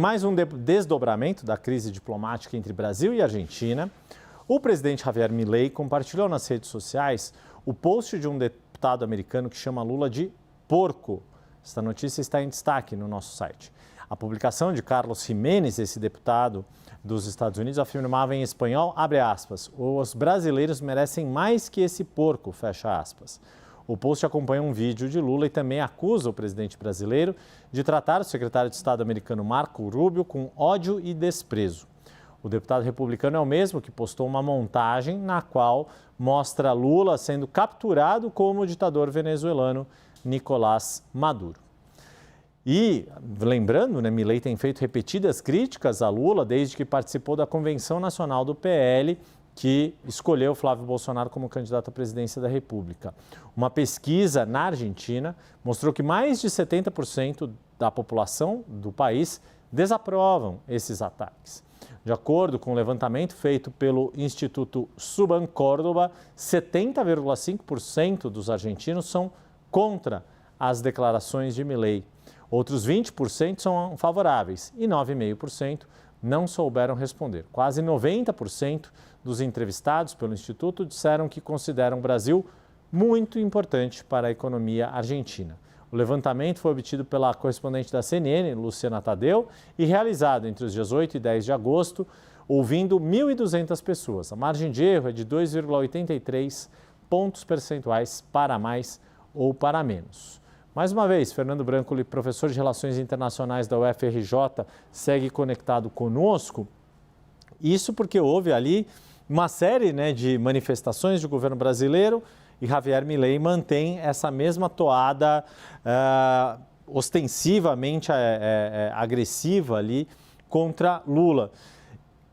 Mais um desdobramento da crise diplomática entre Brasil e Argentina. O presidente Javier Milei compartilhou nas redes sociais o post de um deputado americano que chama Lula de porco. Esta notícia está em destaque no nosso site. A publicação de Carlos Jiménez, esse deputado dos Estados Unidos, afirmava em espanhol, abre aspas, os brasileiros merecem mais que esse porco, fecha aspas. O post acompanha um vídeo de Lula e também acusa o presidente brasileiro de tratar o secretário de Estado americano Marco Rubio com ódio e desprezo. O deputado republicano é o mesmo que postou uma montagem na qual mostra Lula sendo capturado como o ditador venezuelano Nicolás Maduro. E, lembrando, Milei tem feito repetidas críticas a Lula desde que participou da Convenção Nacional do PL, que escolheu Flávio Bolsonaro como candidato à presidência da República. Uma pesquisa na Argentina mostrou que mais de 70% da população do país desaprovam esses ataques. De acordo com o levantamento feito pelo Instituto Suban Córdoba, 70,5% dos argentinos são contra as declarações de Milei. Outros 20% são favoráveis e 9,5% não souberam responder. Quase 90% dos entrevistados pelo Instituto disseram que consideram o Brasil muito importante para a economia argentina. O levantamento foi obtido pela correspondente da CNN, Luciana Tadeu, e realizado entre os dias 8 e 10 de agosto, ouvindo 1.200 pessoas. A margem de erro é de 2,83 pontos percentuais para mais ou para menos. Mais uma vez, Fernando Brancoli, professor de Relações Internacionais da UFRJ, segue conectado conosco. Isso porque houve ali uma série de manifestações do governo brasileiro e Javier Milei mantém essa mesma toada ostensivamente agressiva ali contra Lula.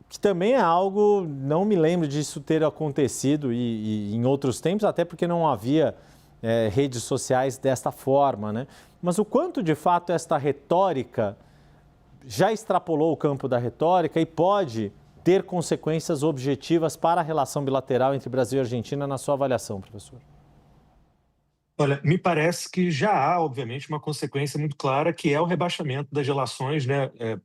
Que também é algo, não me lembro disso ter acontecido e em outros tempos, até porque não havia redes sociais desta forma, Mas o quanto, de fato, esta retórica já extrapolou o campo da retórica e pode ter consequências objetivas para a relação bilateral entre Brasil e Argentina, na sua avaliação, professor? Olha, me parece que já há, obviamente, uma consequência muito clara, que é o rebaixamento das relações,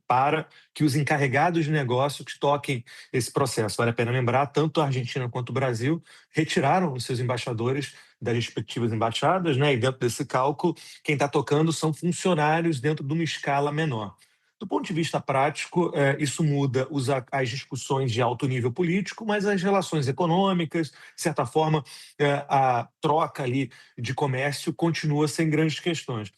para que os encarregados de negócio que toquem esse processo. Vale a pena lembrar, tanto a Argentina quanto o Brasil retiraram os seus embaixadores das respectivas embaixadas, e dentro desse cálculo, quem está tocando são funcionários dentro de uma escala menor. Do ponto de vista prático, isso muda as discussões de alto nível político, mas as relações econômicas, de certa forma, a troca ali de comércio continua sem grandes questões.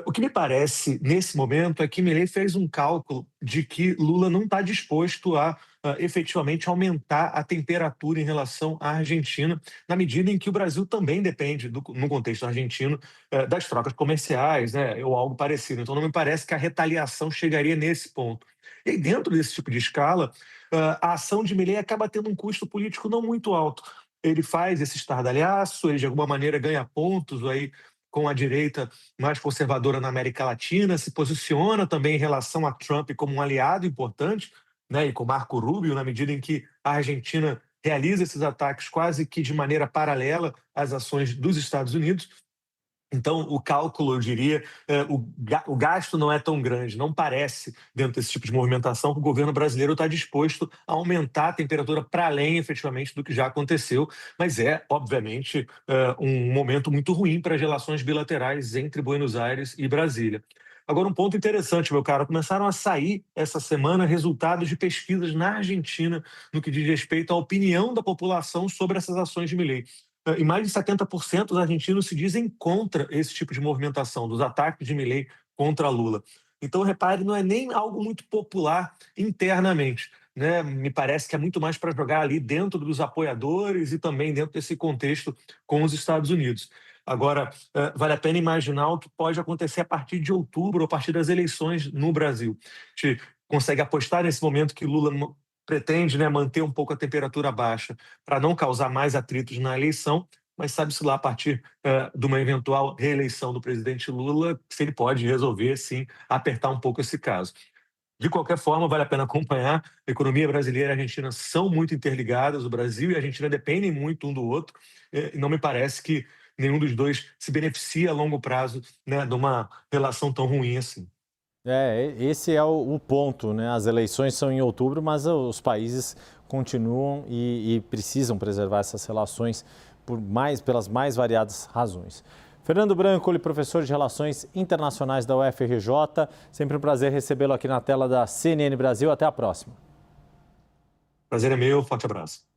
O que me parece, nesse momento, é que Milei fez um cálculo de que Lula não está disposto a efetivamente aumentar a temperatura em relação à Argentina, na medida em que o Brasil também depende, no contexto argentino, das trocas comerciais, ou algo parecido. Então, não me parece que a retaliação chegaria nesse ponto. E aí, dentro desse tipo de escala, a ação de Milei acaba tendo um custo político não muito alto. Ele faz esse estardalhaço, ele de alguma maneira ganha pontos aí com a direita mais conservadora na América Latina, se posiciona também em relação a Trump como um aliado importante, e com Marco Rubio, na medida em que a Argentina realiza esses ataques quase que de maneira paralela às ações dos Estados Unidos. Então, o cálculo, eu diria, o gasto não é tão grande. Não parece, dentro desse tipo de movimentação, que o governo brasileiro está disposto a aumentar a temperatura para além, efetivamente, do que já aconteceu. Mas é, obviamente, um momento muito ruim para as relações bilaterais entre Buenos Aires e Brasília. Agora, um ponto interessante, meu caro, começaram a sair essa semana resultados de pesquisas na Argentina no que diz respeito à opinião da população sobre essas ações de Milei. E mais de 70% dos argentinos se dizem contra esse tipo de movimentação, dos ataques de Milei contra Lula. Então, repare, não é nem algo muito popular internamente. Me parece que é muito mais para jogar ali dentro dos apoiadores e também dentro desse contexto com os Estados Unidos. Agora, vale a pena imaginar o que pode acontecer a partir de outubro, a partir das eleições no Brasil. A gente consegue apostar nesse momento que Lula pretende manter um pouco a temperatura baixa para não causar mais atritos na eleição, mas sabe-se lá a partir de uma eventual reeleição do presidente Lula, se ele pode resolver, sim, apertar um pouco esse caso. De qualquer forma, vale a pena acompanhar. A economia brasileira e a Argentina são muito interligadas, o Brasil e a Argentina dependem muito um do outro, e não me parece que nenhum dos dois se beneficia a longo prazo de uma relação tão ruim assim. Esse é o ponto, né? As eleições são em outubro, mas os países continuam e precisam preservar essas relações pelas mais variadas razões. Fernando Brancoli, professor de Relações Internacionais da UFRJ, sempre um prazer recebê-lo aqui na tela da CNN Brasil. Até a próxima. Prazer é meu, forte abraço.